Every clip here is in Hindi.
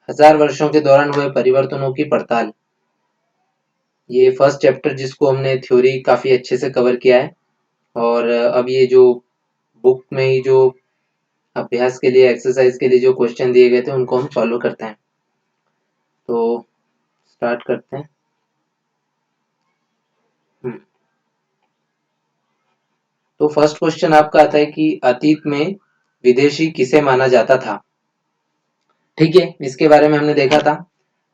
1000 वर्षों के दौरान हुए परिवर्तनों की पड़ताल। ये फर्स्ट चैप्टर जिसको हमने थ्योरी काफी अच्छे से कवर किया है, और अब ये जो बुक में ही जो अभ्यास के लिए, एक्सरसाइज के लिए जो क्वेश्चन दिए गए थे उनको हम सॉल्व करते हैं। तो स्टार्ट करते हैं। तो फर्स्ट क्वेश्चन आपका आता है कि अतीत में विदेशी किसे माना जाता था। ठीक है, इसके बारे में हमने देखा था।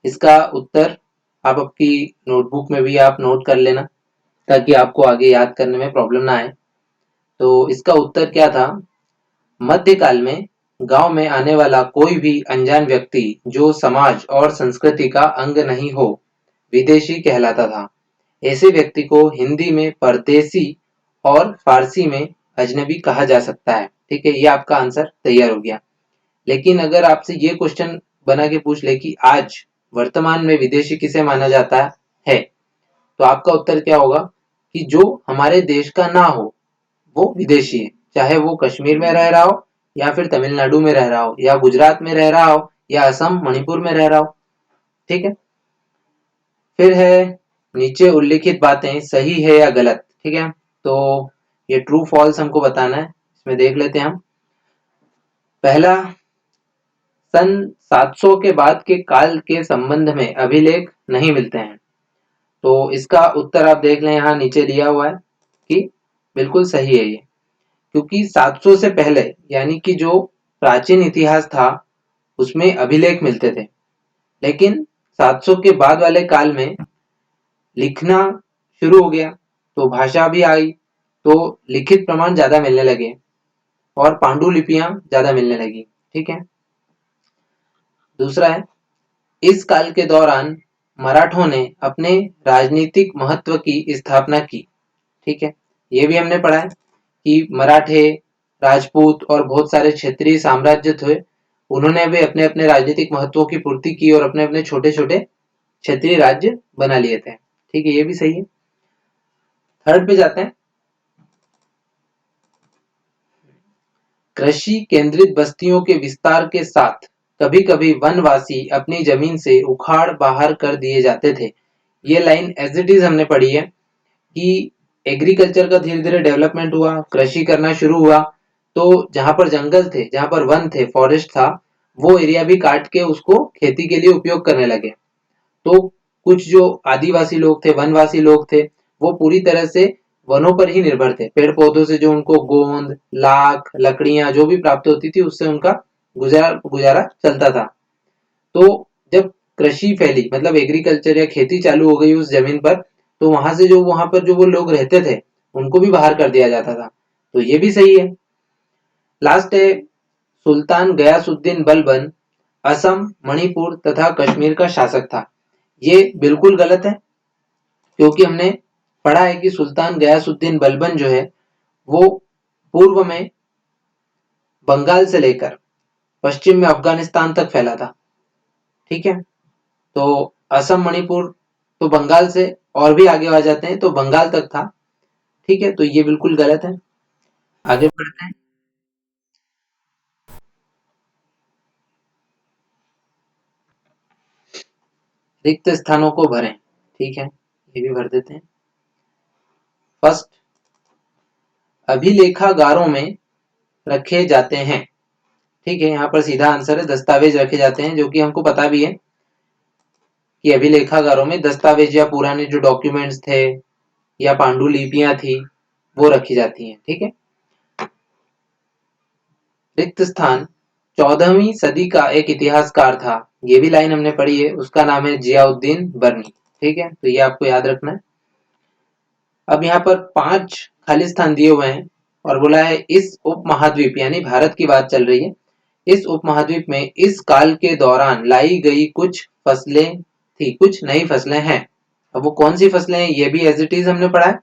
इसका उत्तर आप आपकी नोटबुक में भी आप नोट कर लेना, ताकि आपको आगे याद करने में प्रॉब्लम ना आए। तो इसका उत्तर क्या था? मध्यकाल में गांव में आने वाला कोई भी अनजान व्यक्ति जो समाज और संस्कृति का अंग नहीं हो, विदेशी कहलाता था। ऐसे व्यक्ति को हिंदी में परदेसी और फारसी में अजनबी कहा जा सकता है। ठीक है, ये आपका आंसर तैयार हो गया। लेकिन अगर आपसे ये क्वेश्चन बना के पूछ ले कि आज वर्तमान में विदेशी किसे माना जाता है, तो आपका उत्तर क्या होगा कि जो हमारे देश का ना हो वो विदेशी है। चाहे वो कश्मीर में रह रहा हो, या फिर तमिलनाडु में रह रहा हो, या गुजरात में रह रहा हो, या असम मणिपुर में रह रहा हो। ठीक है, फिर है नीचे उल्लिखित बातें सही है या गलत। ठीक है, तो ये ट्रू फॉल्स हमको बताना है। इसमें देख लेते हैं हम। पहला, सन 700 के बाद के काल के संबंध में अभिलेख नहीं मिलते हैं। तो इसका उत्तर आप देख लें, यहाँ नीचे दिया हुआ है कि बिल्कुल सही है ये, क्योंकि 700 से पहले यानी कि जो प्राचीन इतिहास था उसमें अभिलेख मिलते थे। लेकिन 700 के बाद वाले काल में लिखना शुरू हो गया, तो भाषा भी आई, तो लिखित प्रमाण ज्यादा मिलने लगे और पांडुलिपियां ज्यादा मिलने लगी। ठीक है, दूसरा है, इस काल के दौरान मराठों ने अपने राजनीतिक महत्व की स्थापना की। ठीक है, ये भी हमने पढ़ा है कि मराठे, राजपूत और बहुत सारे क्षेत्रीय साम्राज्य थे, उन्होंने भी अपने अपने राजनीतिक महत्वों की पूर्ति की और अपने अपने छोटे छोटे क्षेत्रीय राज्य बना लिए थे। ठीक है, ये भी सही है। थर्ड पे जाते हैं। कृषि केंद्रित बस्तियों के विस्तार के साथ कभी कभी वनवासी अपनी जमीन से उखाड़ बाहर कर दिए जाते थे। ये लाइन एज इट इज हमने पढ़ी है कि एग्रीकल्चर का धीरे धीरे डेवलपमेंट हुआ, कृषि करना शुरू हुआ, तो जहां पर जंगल थे, जहां पर वन थे, फॉरेस्ट था, वो एरिया भी काट के उसको खेती के लिए उपयोग करने लगे। तो कुछ जो आदिवासी लोग थे, वनवासी लोग थे, वो पूरी तरह से वनों पर ही निर्भर थे। पेड़ पौधों से जो उनको गोंद, लाख, लकड़ियां जो भी प्राप्त होती थी, उससे उनका गुजारा चलता था। तो जब कृषि फैली, मतलब एग्रीकल्चर या खेती चालू हो गई उस जमीन पर, तो वहां पर जो वो लोग रहते थे उनको भी बाहर कर दिया जाता था। तो ये भी सही है। लास्ट है, सुल्तान गयासुद्दीन बलबन असम, मणिपुर तथा कश्मीर का शासक था। ये बिल्कुल गलत है, क्योंकि हमने पढ़ा है कि सुल्तान गयासुद्दीन बलबन जो है वो पूर्व में बंगाल से लेकर पश्चिम में अफगानिस्तान तक फैला था। ठीक है, तो असम, मणिपुर तो बंगाल से और भी आगे आ जाते हैं, तो बंगाल तक था। ठीक है, तो ये बिल्कुल गलत है। आगे बढ़ते हैं। रिक्त स्थानों को भरें। ठीक है, ये भी भर देते हैं। फर्स्ट, अभिलेखागारों में रखे जाते हैं। ठीक है, यहाँ पर सीधा आंसर है, दस्तावेज रखे जाते हैं, जो कि हमको पता भी है कि अभिलेखागारों में दस्तावेज या पुराने जो डॉक्यूमेंट्स थे या पांडुलिपियां थी वो रखी जाती हैं। ठीक है, रिक्त स्थान, 14वीं सदी का एक इतिहासकार था, ये भी लाइन हमने पढ़ी है, उसका नाम है जियाउद्दीन बर्नी। ठीक है, तो ये आपको याद रखना है। अब यहाँ पर 5 खाली स्थान दिए हुए हैं और बोला है इस उपमहाद्वीप, यानी भारत की बात चल रही है, इस उपमहाद्वीप में इस काल के दौरान लाई गई कुछ फसलें थी, कुछ नई फसलें हैं। अब वो कौन सी फसलें हैं ये भी एज इट इज हमने पढ़ा है।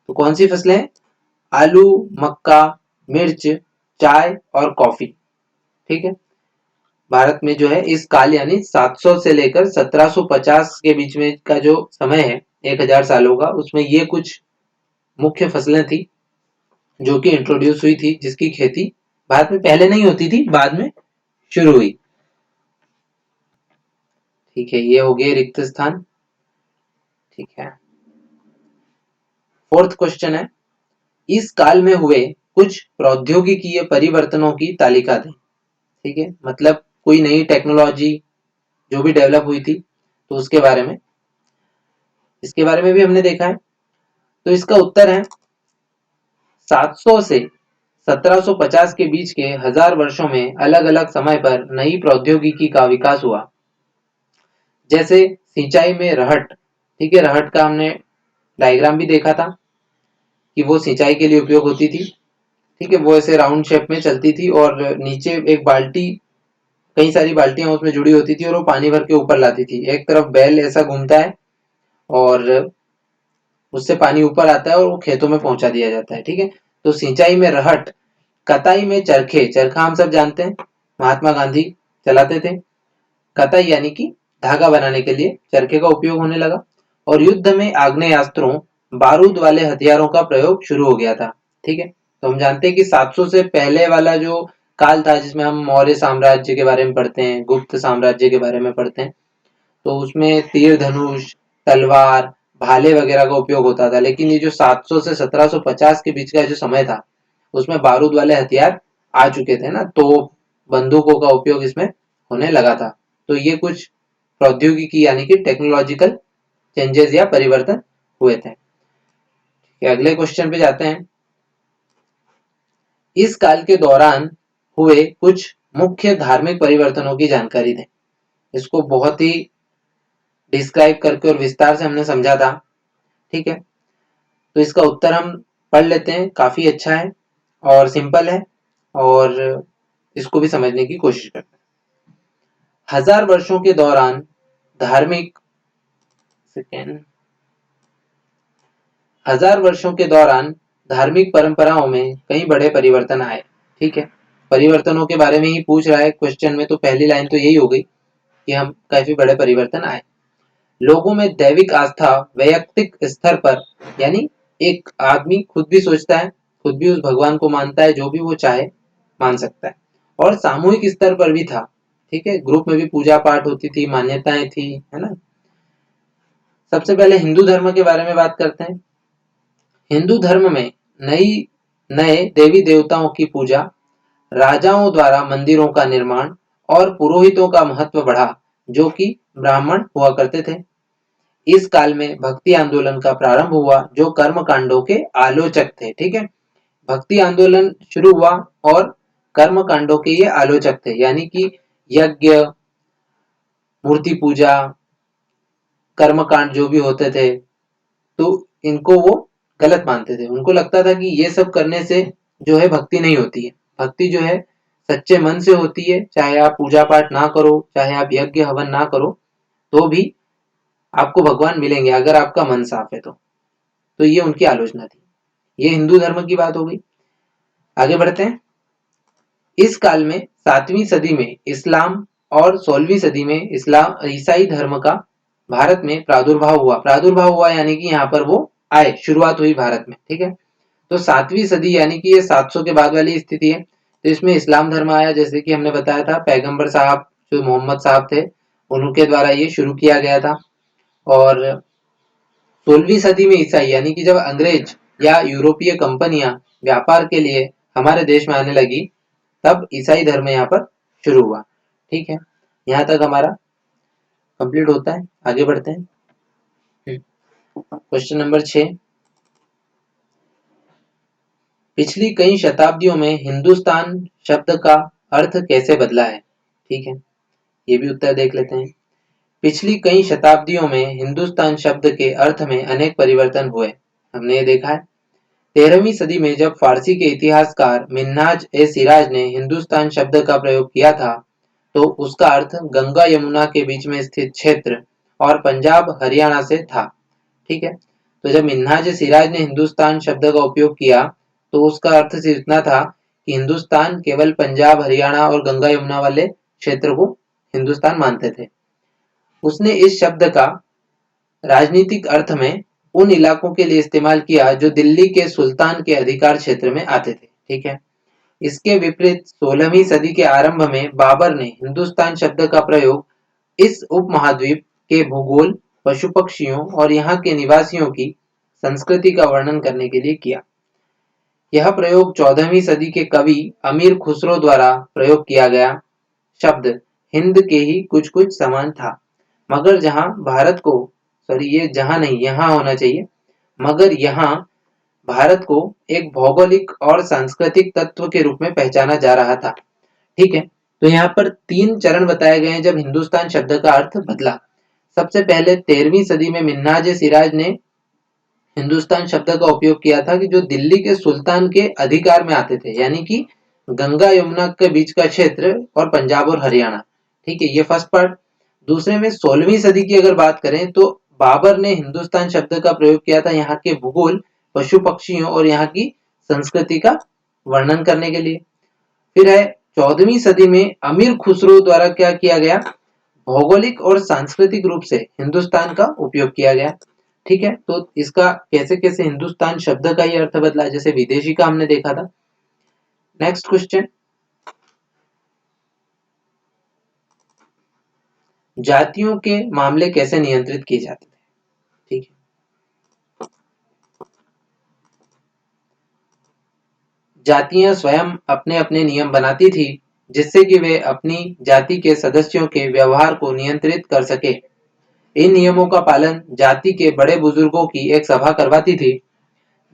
तो कौन सी फसलें हैं? आलू, मक्का, मिर्च, चाय और कॉफी। ठीक है, भारत में जो है इस काल यानी 700 से लेकर 1750 के बीच में का जो समय है, 1000 सालों का, उसमें ये कुछ मुख्य फसलें थी जो कि इंट्रोड्यूस हुई थी, जिसकी खेती भारत में पहले नहीं होती थी, बाद में शुरू हुई। ठीक है, ये हो गए रिक्त स्थान। ठीक है, फोर्थ क्वेश्चन है, इस काल में हुए कुछ प्रौद्योगिकीय परिवर्तनों की तालिका दें। ठीक है, मतलब कोई नई टेक्नोलॉजी जो भी डेवलप हुई थी तो उसके बारे में, इसके बारे में भी हमने देखा है। तो इसका उत्तर है 700 से 1750 के बीच के 1000 वर्षों में अलग अलग समय पर नई प्रौद्योगिकी का विकास हुआ। जैसे सिंचाई में रहट, ठीक है, रहट का हमने डायग्राम भी देखा था कि वो सिंचाई के लिए उपयोग होती थी। ठीक है, वो ऐसे राउंड शेप में चलती थी और नीचे एक बाल्टी, कई सारी बाल्टियां उसमें जुड़ी होती थी और वो पानी भर के ऊपर लाती थी। एक तरफ बैल ऐसा घूमता है और उससे पानी ऊपर आता है और वो खेतों में पहुंचा दिया जाता है। ठीक है, तो सिंचाई में रहट, कताई में चरखे, चरखा हम सब जानते हैं, महात्मा गांधी चलाते थे। कताई यानी कि धागा बनाने के लिए चरखे का उपयोग होने लगा। और युद्ध में आग्नेयास्त्रों, बारूद वाले हथियारों का प्रयोग शुरू हो गया था। ठीक है, तो हम जानते हैं कि 700 से पहले वाला जो काल था, जिसमें हम मौर्य साम्राज्य के बारे में पढ़ते हैं, गुप्त साम्राज्य के बारे में पढ़ते हैं, तो उसमें तीर धनुष, तलवार, भाले वगैरह का उपयोग होता था। लेकिन ये जो 700 से 1750 के बीच का जो समय था, उसमें बारूद वाले हथियार आ चुके थे ना, तो बंदूकों का उपयोग इसमें होने लगा था। तो ये कुछ प्रौद्योगिकी यानी कि टेक्नोलॉजिकल चेंजेस या परिवर्तन हुए थे। अगले क्वेश्चन पे जाते हैं, इस काल के दौरान हुए कुछ मुख्य धार्मिक परिवर्तनों की जानकारी दें। इसको बहुत ही डिस्क्राइब करके और विस्तार से हमने समझा था। ठीक है, तो इसका उत्तर हम पढ़ लेते हैं, काफी अच्छा है और सिंपल है और इसको भी समझने की कोशिश करते हैं। 1000 वर्षों के दौरान धार्मिक, सेकेंड, 1000 वर्षों के दौरान धार्मिक परंपराओं में कई बड़े परिवर्तन आए। ठीक है, परिवर्तनों के बारे में ही पूछ रहा है क्वेश्चन में, तो पहली लाइन तो यही हो गई कि हम काफी बड़े परिवर्तन आए। लोगों में दैविक आस्था वैयक्तिक स्तर पर, यानी एक आदमी खुद भी सोचता है, खुद भी उस भगवान को मानता है, जो भी वो चाहे मान सकता है, और सामूहिक स्तर पर भी था। ठीक है, ग्रुप में भी पूजा पाठ होती थी, मान्यताएं थी, है ना। सबसे पहले हिंदू धर्म के बारे में बात करते हैं। हिंदू धर्म में नए देवी देवताओं की पूजा, राजाओं द्वारा मंदिरों का निर्माण और पुरोहितों का महत्व बढ़ा, जो कि ब्राह्मण हुआ करते थे। इस काल में भक्ति आंदोलन का प्रारंभ हुआ, जो कर्म कांडों के आलोचक थे। ठीक है, भक्ति आंदोलन शुरू हुआ और कर्म कांडों के ये आलोचक थे, यानी कि यज्ञ, मूर्ति पूजा, कर्म कांड जो भी होते थे, तो इनको वो गलत मानते थे। उनको लगता था कि ये सब करने से जो है भक्ति नहीं होती है। भक्ति जो है सच्चे मन से होती है, चाहे आप पूजा पाठ ना करो, चाहे आप यज्ञ हवन ना करो, तो भी आपको भगवान मिलेंगे अगर आपका मन साफ है तो ये उनकी आलोचना थी। ये हिंदू धर्म की बात हो गई। आगे बढ़ते हैं। इस काल में 7वीं सदी में इस्लाम और 16वीं सदी में इस्लाम ईसाई धर्म का भारत में प्रादुर्भाव हुआ यानी कि यहाँ पर वो आए, शुरुआत हुई भारत में। ठीक है, तो 7वीं सदी यानी कि ये 700 के बाद वाली स्थिति है। तो इसमें इस्लाम धर्म आया, जैसे कि हमने बताया था, पैगंबर साहब जो मोहम्मद साहब थे उनके द्वारा ये शुरू किया गया था। और 16वीं सदी में ईसाई, यानी कि जब अंग्रेज या यूरोपीय कंपनियां व्यापार के लिए हमारे देश में आने लगी, तब ईसाई धर्म यहाँ पर शुरू हुआ। ठीक है, यहाँ तक हमारा कंप्लीट होता है। आगे बढ़ते हैं। क्वेश्चन नंबर 6, पिछली कई शताब्दियों में हिंदुस्तान शब्द का अर्थ कैसे बदला है। ठीक है, ये भी उत्तर देख लेते हैं। पिछली कई शताब्दियों में हिंदुस्तान शब्द के अर्थ में अनेक परिवर्तन हुए, हमने ये देखा है। 13वीं सदी में जब फारसी के इतिहासकार मिन्हाज ए सिराज ने हिंदुस्तान शब्द का प्रयोग किया था, तो उसका अर्थ गंगा यमुना के बीच में स्थित क्षेत्र और पंजाब हरियाणा से था। ठीक है, तो जब मिन्हाज ए सिराज ने हिंदुस्तान शब्द का उपयोग किया, तो उसका अर्थ सिर्फ इतना था कि हिंदुस्तान केवल पंजाब हरियाणा और गंगा यमुना वाले क्षेत्र को हिंदुस्तान मानते थे। उसने इस शब्द का राजनीतिक अर्थ में उन इलाकों के लिए इस्तेमाल किया जो दिल्ली के सुल्तान के अधिकार क्षेत्र में आते थे। ठीक है, इसके विपरीत 16वीं सदी के आरंभ में बाबर ने हिंदुस्तान शब्द का प्रयोग इस उपमहाद्वीप के भूगोल, पशु पक्षियों और यहाँ के निवासियों की संस्कृति का वर्णन करने के लिए किया। यह प्रयोग 14वीं सदी के कवि अमीर खुसरो द्वारा प्रयोग किया गया शब्द हिंद के ही कुछ कुछ समान था, मगर जहां भारत को, सॉरी ये जहां नहीं यहां होना चाहिए, मगर यहां भारत को एक भौगोलिक और सांस्कृतिक तत्व के रूप में पहचाना जा रहा था। ठीक है, तो यहाँ पर 3 चरण बताए गए हैं जब हिंदुस्तान शब्द का अर्थ बदला। सबसे पहले 13वीं सदी में मिन्हाज सिराज ने हिंदुस्तान शब्द का उपयोग किया था कि जो दिल्ली के सुल्तान के अधिकार में आते थे, यानी कि गंगा यमुना के बीच का क्षेत्र और पंजाब और हरियाणा। ठीक है, ये फर्स्ट पार्ट। दूसरे में 16वीं सदी की अगर बात करें तो बाबर ने हिंदुस्तान शब्द का प्रयोग किया था यहाँ के भूगोल, पशु पक्षियों और यहाँ की संस्कृति का वर्णन करने के लिए। फिर है 14वीं सदी में अमीर खुसरो द्वारा क्या किया गया, भौगोलिक और सांस्कृतिक रूप से हिंदुस्तान का उपयोग किया गया। ठीक है, तो इसका कैसे कैसे हिंदुस्तान शब्द का ही अर्थ बदला, जैसे विदेशी का हमने देखा था। नेक्स्ट क्वेश्चन, जातियों के मामले कैसे नियंत्रित किए जाते थे। ठीक है, जातियां स्वयं अपने अपने नियम बनाती थी जिससे कि वे अपनी जाति के सदस्यों के व्यवहार को नियंत्रित कर सके। इन नियमों का पालन जाति के बड़े बुजुर्गों की एक सभा करवाती थी,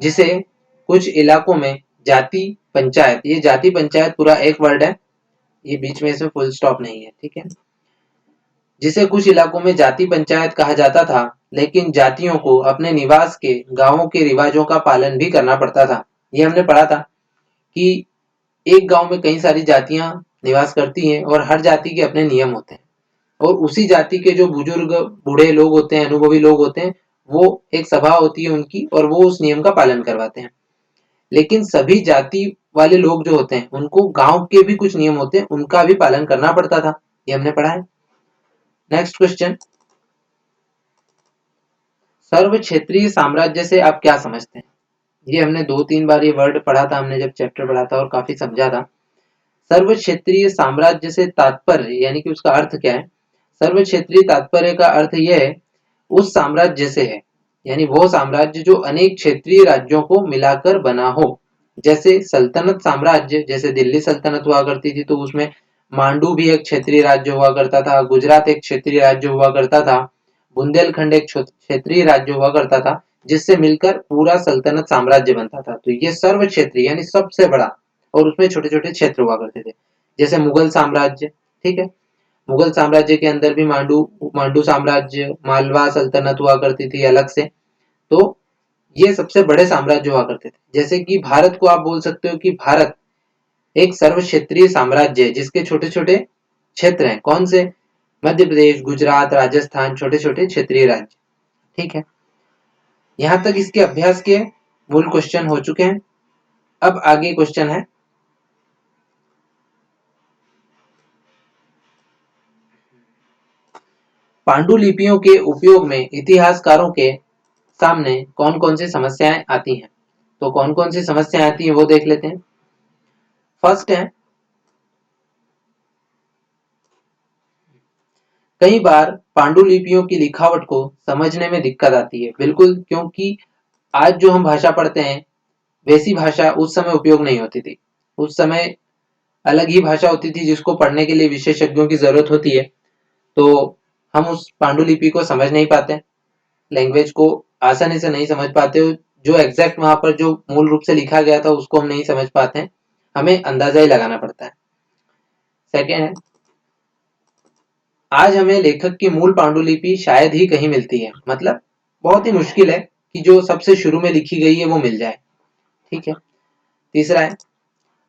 जिसे कुछ इलाकों में जाति पंचायत, ये जाति पंचायत पूरा एक वर्ड है, ये बीच में इसमें फुल स्टॉप नहीं है। ठीक है, जिसे कुछ इलाकों में जाति पंचायत कहा जाता था, लेकिन जातियों को अपने निवास के गांवों के रिवाजों का पालन भी करना पड़ता था। ये हमने पढ़ा था कि एक गांव में कई सारी जातियां निवास करती हैं और हर जाति के अपने नियम होते हैं, और उसी जाति के जो बुजुर्ग बूढ़े लोग होते हैं, अनुभवी लोग होते हैं, वो एक सभा होती है उनकी और वो उस नियम का पालन करवाते हैं। लेकिन सभी जाति वाले लोग जो होते हैं उनको गांव के भी कुछ नियम होते हैं, उनका भी पालन करना पड़ता था, ये हमने पढ़ा है। नेक्स्ट क्वेश्चन, सर्व क्षेत्रीय साम्राज्य से आप क्या समझते हैं। ये हमने 2-3 बार ये वर्ड पढ़ा था, हमने जब चैप्टर पढ़ा था और काफी समझा था। सर्व क्षेत्रीय साम्राज्य से तात्पर्य यानी कि उसका अर्थ क्या है। सर्व क्षेत्रीय तात्पर्य का अर्थ यह है उस साम्राज्य से है, यानी वो साम्राज्य जो अनेक क्षेत्रीय राज्यों को मिलाकर बना हो। जैसे सल्तनत साम्राज्य, जैसे दिल्ली सल्तनत हुआ करती थी तो उसमें मांडू भी एक क्षेत्रीय राज्य हुआ करता था, गुजरात एक क्षेत्रीय राज्य हुआ करता था, बुंदेलखंड एक क्षेत्रीय राज्य हुआ करता था, जिससे मिलकर पूरा सल्तनत साम्राज्य बनता था। तो ये सर्व क्षेत्रीय यानी सबसे बड़ा, और उसमें छोटे छोटे क्षेत्र हुआ करते थे। जैसे मुगल साम्राज्य, ठीक है, मुगल साम्राज्य के अंदर भी मांडू साम्राज्य, मालवा सल्तनत हुआ करती थी अलग से। तो ये सबसे बड़े साम्राज्य हुआ करते थे। जैसे कि भारत को आप बोल सकते हो कि भारत एक सर्व क्षेत्रीय साम्राज्य है जिसके छोटे छोटे क्षेत्र हैं। कौन से, मध्य प्रदेश, गुजरात, राजस्थान, छोटे छोटे क्षेत्रीय राज्य। ठीक है, यहां तक इसके अभ्यास के मूल क्वेश्चन हो चुके हैं। अब आगे क्वेश्चन है, पांडुलिपियों के उपयोग में इतिहासकारों के सामने कौन कौन सी समस्याएं आती हैं। तो कौन कौन सी समस्याएं आती हैं वो देख लेते हैं। फर्स्ट है, कई बार पांडुलिपियों की लिखावट को समझने में दिक्कत आती है। बिल्कुल, क्योंकि आज जो हम भाषा पढ़ते हैं वैसी भाषा उस समय उपयोग नहीं होती थी। उस समय अलग ही भाषा होती थी जिसको पढ़ने के लिए विशेषज्ञों की जरूरत होती है। तो हम उस पांडुलिपि को समझ नहीं पाते, लैंग्वेज को आसानी से नहीं समझ पाते, जो एग्जैक्ट वहां पर जो मूल रूप से लिखा गया था उसको हम नहीं समझ पाते हैं, हमें अंदाजा ही लगाना पड़ता है। सेकेंड है, आज हमें लेखक की मूल पांडुलिपि शायद ही कहीं मिलती है, मतलब बहुत ही मुश्किल है कि जो सबसे शुरू में लिखी गई है वो मिल जाए। ठीक है, तीसरा है,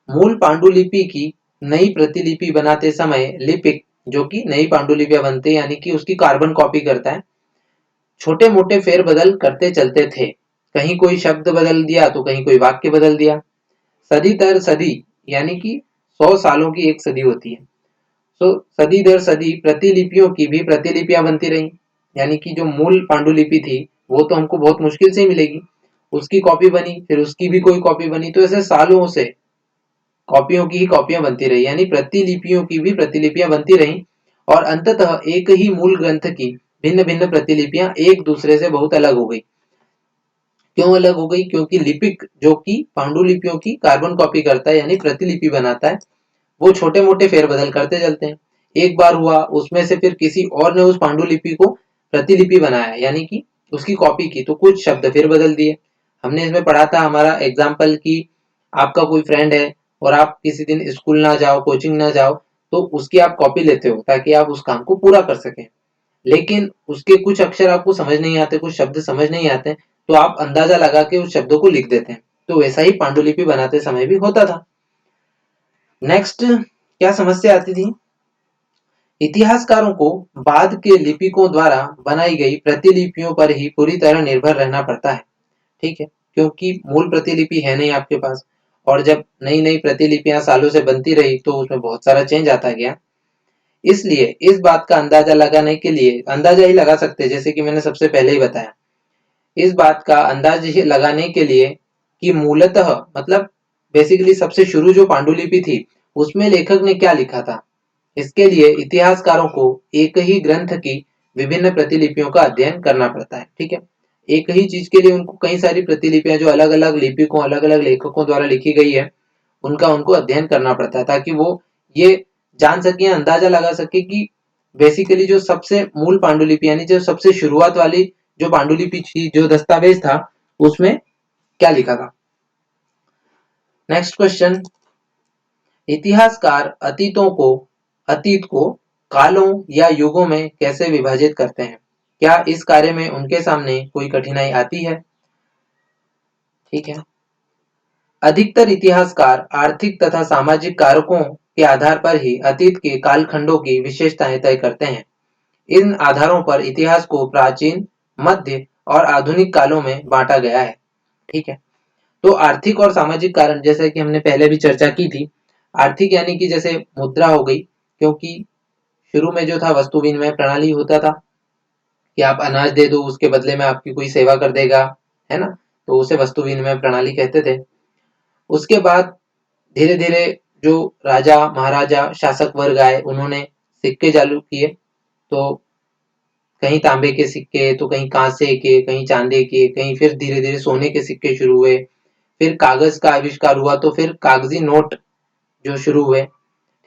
मूल पांडुलिपि की नई प्रतिलिपि बनाते समय लिपिक, जो कि नई पांडुलिपियां बनते यानी कि उसकी कार्बन कॉपी करता है, छोटे मोटे फेरबदल करते चलते थे। कहीं कोई शब्द बदल दिया तो कहीं कोई वाक्य बदल दिया। सदी दर सदी यानी कि 100 सालों की एक सदी होती है, तो सदी दर सदी प्रतिलिपियों की भी प्रतिलिपियां बनती रही, यानी कि जो मूल पांडुलिपि थी वो तो हमको बहुत मुश्किल से ही मिलेगी, उसकी कॉपी बनी, फिर उसकी भी कोई कॉपी बनी, तो ऐसे सालों से कॉपियों की ही कॉपियां बनती रही, यानी प्रतिलिपियों की भी प्रतिलिपियां बनती रही। और अंततः एक ही मूल ग्रंथ की भिन्न भिन्न प्रतिलिपियां एक दूसरे से बहुत अलग हो गई। क्यों अलग हो गई? क्योंकि लिपिक जो कि पांडुलिपियों की कार्बन कॉपी करता है यानी प्रतिलिपि बनाता है, वो छोटे मोटे फेरबदल करते चलते हैं। एक बार हुआ, उसमें से फिर किसी और ने उस पांडुलिपि को प्रतिलिपि बनाया यानी कि उसकी कॉपी की, तो कुछ शब्द फिर बदल दिए। हमने इसमें पढ़ा था हमारा एग्जाम्पल कि आपका कोई फ्रेंड है और आप किसी दिन स्कूल ना जाओ, कोचिंग ना जाओ, तो उसकी आप कॉपी लेते हो ताकि आप उस काम को पूरा कर सकें। लेकिन उसके कुछ अक्षर आपको समझ नहीं आते, कुछ शब्द समझ नहीं आते, तो आप अंदाजा लगा के उस शब्दों को लिख देते हैं। तो वैसा ही पांडुलिपि बनाते समय भी होता था। नेक्स्ट क्या समस्या आती थी? इतिहासकारों को बाद के लिपिकों द्वारा बनाई गई प्रतिलिपियों पर ही पूरी तरह निर्भर रहना पड़ता है। ठीक है, क्योंकि मूल प्रतिलिपि है नहीं आपके पास, और जब नई नई प्रतिलिपियां सालों से बनती रही तो उसमें बहुत सारा चेंज आता गया। इसलिए इस बात का अंदाजा लगाने के लिए अंदाजा ही लगा सकते हैं, जैसे कि मैंने सबसे पहले ही बताया, इस बात का अंदाज ही लगाने के लिए कि मूलतः मतलब बेसिकली सबसे शुरू जो पांडुलिपि थी उसमें लेखक ने क्या लिखा था, इसके लिए इतिहासकारों को एक ही ग्रंथ की विभिन्न प्रतिलिपियों का अध्ययन करना पड़ता है। ठीक है, एक ही चीज के लिए उनको कई सारी प्रतिलिपियां जो अलग अलग लिपिकों, अलग अलग लेखकों द्वारा लिखी गई है, उनका उनको अध्ययन करना पड़ता है ताकि वो ये जान सके, अंदाजा लगा सके कि बेसिकली जो सबसे मूल पांडुलिपि यानी जो सबसे शुरुआत वाली जो पांडुलिपि थी, जो दस्तावेज था, उसमें क्या लिखा था। नेक्स्ट क्वेश्चन, इतिहासकार अतीत को कालों या युगों में कैसे विभाजित करते हैं? क्या इस कार्य में उनके सामने कोई कठिनाई आती है? ठीक है, अधिकतर इतिहासकार आर्थिक तथा सामाजिक कारकों के आधार पर ही अतीत के कालखंडों की विशेषताएं तय करते हैं। इन आधारों पर इतिहास को प्राचीन, मध्य और आधुनिक कालों में बांटा गया है। ठीक है, तो आर्थिक और सामाजिक कारण जैसे कि हमने पहले भी चर्चा की थी। आर्थिक यानी कि जैसे मुद्रा हो गई, क्योंकि शुरू में जो था वस्तु विनिमय प्रणाली होता था कि आप अनाज दे दो उसके बदले में आपकी कोई सेवा कर देगा, है ना, तो उसे वस्तु विनिमय प्रणाली कहते थे। उसके बाद धीरे धीरे जो राजा महाराजा शासक वर्ग आए, उन्होंने सिक्के चालू किए, तो कहीं तांबे के सिक्के, तो कहीं कांसे के, कहीं चांदी के, कहीं फिर धीरे धीरे सोने के सिक्के शुरू हुए, फिर कागज का आविष्कार हुआ तो फिर कागजी नोट जो शुरू हुए।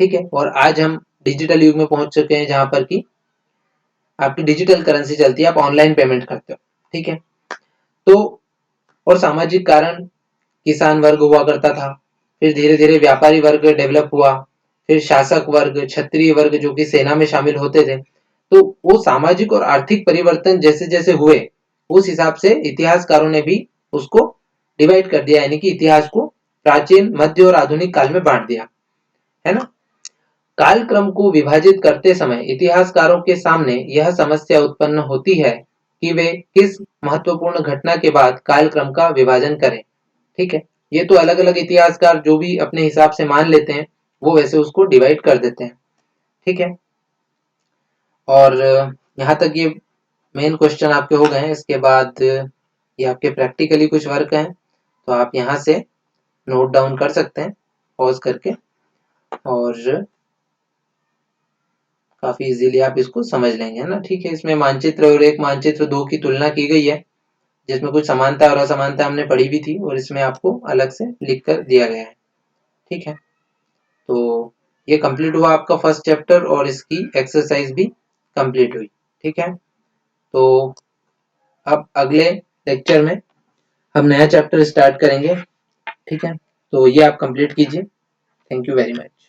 ठीक है, और आज हम डिजिटल युग में पहुंच चुके हैं जहां पर कि आपकी डिजिटल करेंसी चलती है, आप ऑनलाइन पेमेंट करते हो। ठीक है, तो और सामाजिक कारण किसान वर्ग हुआ करता था, फिर धीरे धीरे व्यापारी वर्ग डेवलप हुआ, फिर शासक वर्ग, क्षत्रिय वर्ग जो कि सेना में शामिल होते थे। तो वो सामाजिक और आर्थिक परिवर्तन जैसे जैसे हुए, उस हिसाब से इतिहासकारों ने भी उसको डिवाइड कर दिया, यानी कि इतिहास को प्राचीन, मध्य और आधुनिक काल में बांट दिया, है ना। कालक्रम को विभाजित करते समय इतिहासकारों के सामने यह समस्या उत्पन्न होती है कि वे किस महत्वपूर्ण घटना के बाद कालक्रम का विभाजन करें। ठीक है, ये तो अलग अलग इतिहासकार जो भी अपने हिसाब से मान लेते हैं, वो वैसे उसको डिवाइड कर देते हैं। ठीक है, और यहाँ तक ये मेन क्वेश्चन आपके हो गए हैं। इसके बाद ये आपके प्रैक्टिकली कुछ वर्क हैं, तो आप यहाँ से नोट डाउन कर सकते हैं पॉज करके, और काफी इजीली आप इसको समझ लेंगे, है ना। ठीक है, इसमें मानचित्र और एक मानचित्र दो की तुलना की गई है, जिसमें कुछ समानता और असमानता हमने पढ़ी भी थी, और इसमें आपको अलग से लिख कर दिया गया है। ठीक है, तो ये कंप्लीट हुआ आपका फर्स्ट चैप्टर और इसकी एक्सरसाइज भी कंप्लीट हुई। ठीक है, तो अब अगले लेक्चर में हम नया चैप्टर स्टार्ट करेंगे। ठीक है, तो ये आप कंप्लीट कीजिए। Thank you very much.